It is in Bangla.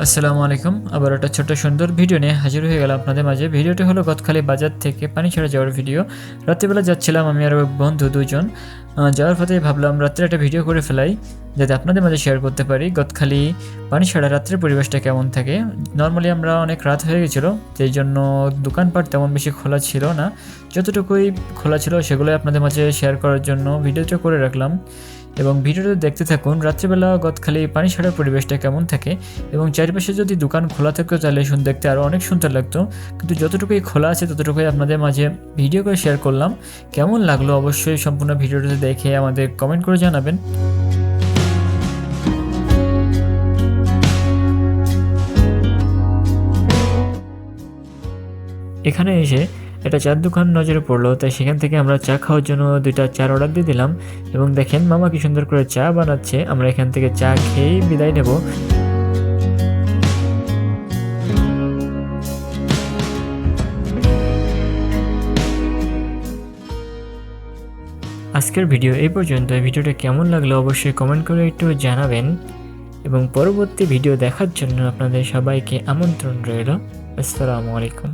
আসসালামু আলাইকুম। আবার একটা ছোট্ট সুন্দর ভিডিও নিয়ে হাজির হয়ে গেলাম আপনাদের মাঝে। ভিডিওটি হলো গতখালি বাজার থেকে পানিছড়া যাওয়ার ভিডিও। রাত্রিবেলা যাচ্ছিলাম আমি আর বন্ধু দুজন। যাওয়ার পথে ভাবলাম রাত্রে একটা ভিডিও করে ফেলাই, যাতে আপনাদের মাঝে শেয়ার করতে পারি গতখালি পানিছড়া রাত্রের পরিবেশটা কেমন থাকে। নর্মালি আমরা অনেক রাত হয়ে গেছিলো, সেই জন্য দোকানপাট তেমন বেশি খোলা ছিল না। যতটুকুই খোলা ছিল সেগুলোই আপনাদের মাঝে শেয়ার করার জন্য ভিডিওটা করে রাখলাম। এবং ভিডিওটা দেখতে থাকুন রাত্রিবেলা গতখালি পানিছড়ার পরিবেশটা কেমন থাকে, এবং চারিপাশে যদি দোকান খোলা থাকতো তাহলে দেখতে আরও অনেক সুন্দর লাগতো। কিন্তু যতটুকুই খোলা আছে ততটুকুই আপনাদের মাঝে ভিডিও করে শেয়ার করলাম। কেমন লাগলো অবশ্যই সম্পূর্ণ ভিডিওটা দেখে আমাদের কমেন্ট করে জানাবেন। এখানে এসে একটা চার দোকান নজরে পড়লো, তাই সেখান থেকে আমরা চা খাওয়ার জন্য 2টা চার অর্ডার দিয়ে দিলাম। এবং দেখেন মামা কি সুন্দর করে চা বানাচ্ছে, আমরা এখান থেকে চা খেয়েই বিদায় নেব। আজকের ভিডিও এই পর্যন্ত। ভিডিওটা কেমন লাগলো অবশ্যই কমেন্ট করে একটু জানাবেন, এবং পরবর্তী ভিডিও দেখার জন্য আপনাদের সবাইকে আমন্ত্রণ রইল। আসসালামু আলাইকুম।